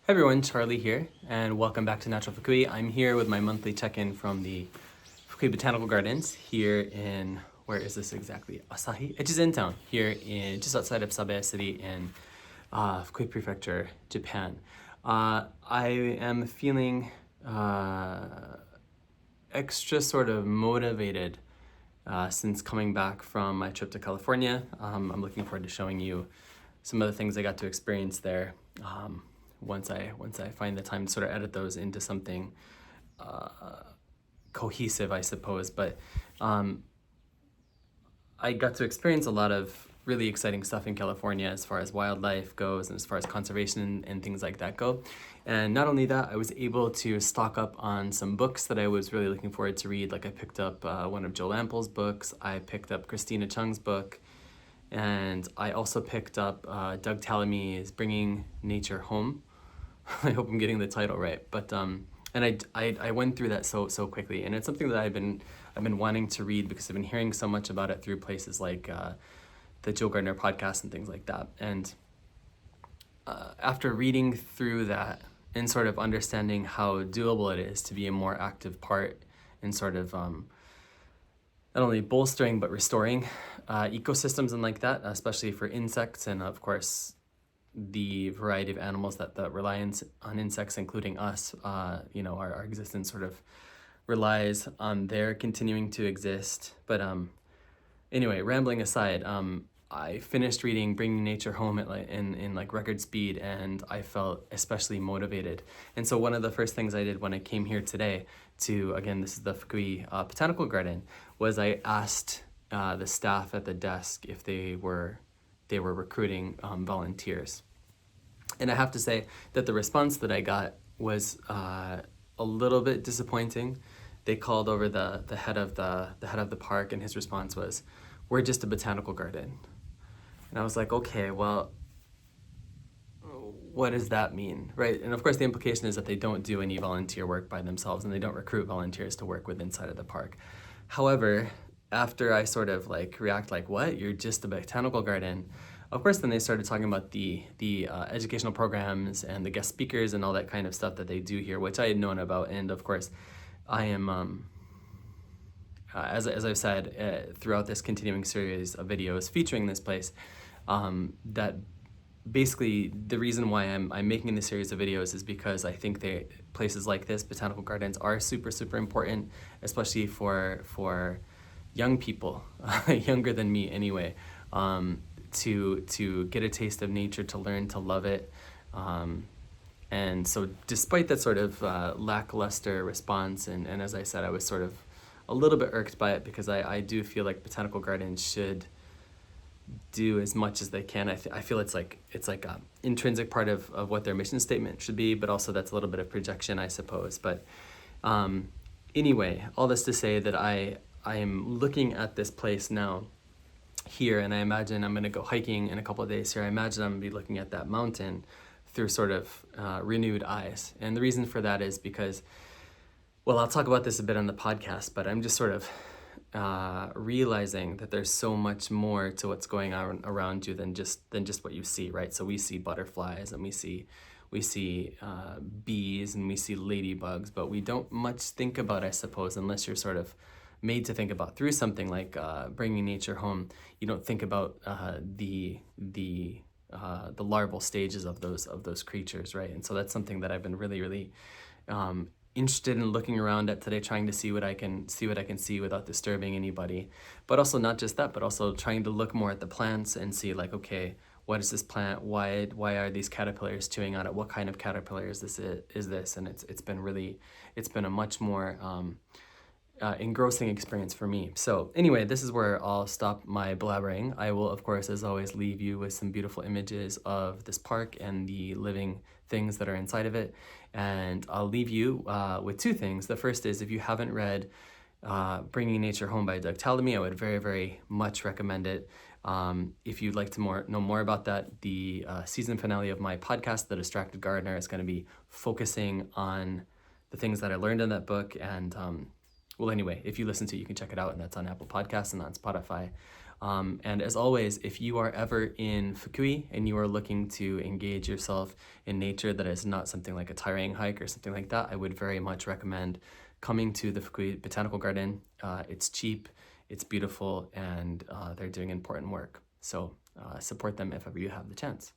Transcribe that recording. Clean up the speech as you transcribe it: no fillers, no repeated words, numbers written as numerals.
Hey everyone, Charlie here, and welcome back to Natural Fukui. I'm here with my monthly check-in from the Fukui Botanical Gardens here in, where is this exactly? Asahi? It is in town, here in, just outside of Sabe City in Fukui Prefecture, Japan. I am feeling extra sort of motivated since coming back from my trip to California. I'm looking forward to showing you some of the things I got to experience there. Once I find the time to sort of edit those into something cohesive, I suppose. But I got to experience a lot of really exciting stuff in California as far as wildlife goes and as far as conservation and things like that go. And not only that, I was able to stock up on some books that I was really looking forward to read. Like I picked up one of Joe Lample's books, I picked up Christina Chung's book, and I also picked up Doug Tallamy's Bringing Nature Home. I hope I'm getting the title right, but and I went through that so quickly, and it's something that I've been wanting to read because I've been hearing so much about it through places like the Joe Gardner podcast and things like that. And after reading through that and sort of understanding how doable it is to be a more active part in sort of not only bolstering but restoring ecosystems and like that, especially for insects and of course the variety of animals that rely on insects, including us, our existence sort of relies on their continuing to exist. But anyway, rambling aside, I finished reading Bringing Nature Home at in record speed, and I felt especially motivated. And so one of the first things I did when I came here today to, again, this is the Fukui Botanical Garden, was I asked the staff at the desk if they were recruiting volunteers. And I have to say that the response that I got was a little bit disappointing. They called over the head of the park, and his response was, "We're just a botanical garden." And I was like, okay, well, what does that mean, right? And of course, the implication is that they don't do any volunteer work by themselves, and they don't recruit volunteers to work with inside of the park. However, after I sort of react like, what? You're just a botanical garden? Of course, then they started talking about the educational programs and the guest speakers and all that kind of stuff that they do here, which I had known about. And of course, I am, as I've said throughout this continuing series of videos featuring this place, that basically the reason why I'm making this series of videos is because I think places like this, botanical gardens, are super important, especially for young people, younger than me anyway, to get a taste of nature, to learn to love it. And so despite that sort of lackluster response, and as I said, I was sort of a little bit irked by it because I do feel like botanical gardens should do as much as they can. I feel it's like a intrinsic part of what their mission statement should be, but also that's a little bit of projection, I suppose. But anyway, all this to say that I am looking at this place now here, and I imagine I'm going to go hiking in a couple of days here. I imagine I'm going to be looking at that mountain through sort of renewed eyes. And the reason for that is because, well, I'll talk about this a bit on the podcast, but I'm just sort of realizing that there's so much more to what's going on around you than just what you see, right? So we see butterflies, and we see bees, and we see ladybugs, but we don't much think about, I suppose, unless you're sort of made to think about through something like Bringing Nature Home. You don't think about the larval stages of those creatures, right? And so that's something that I've been really interested in looking around at today, trying to see what I can see without disturbing anybody. But also not just that, but also trying to look more at the plants and see like, okay, what is this plant? Why are these caterpillars chewing on it? What kind of caterpillar is this? And it's been a much more engrossing experience for me. So anyway, this is where I'll stop my blabbering. I will, of course, as always, leave you with some beautiful images of this park and the living things that are inside of it. And I'll leave you with two things. The first is, if you haven't read Bringing Nature Home by Doug Tallamy, I would very much recommend it. If you'd like to know more about that, the season finale of my podcast, The Distracted Gardener, is going to be focusing on the things that I learned in that book. And well, anyway, if you listen to it, you can check it out, and that's on Apple Podcasts and on Spotify. And as always, if you are ever in Fukui and you are looking to engage yourself in nature that is not something like a tiring hike or something like that, I would very much recommend coming to the Fukui Botanical Garden. It's cheap, it's beautiful, and they're doing important work. So support them if ever you have the chance.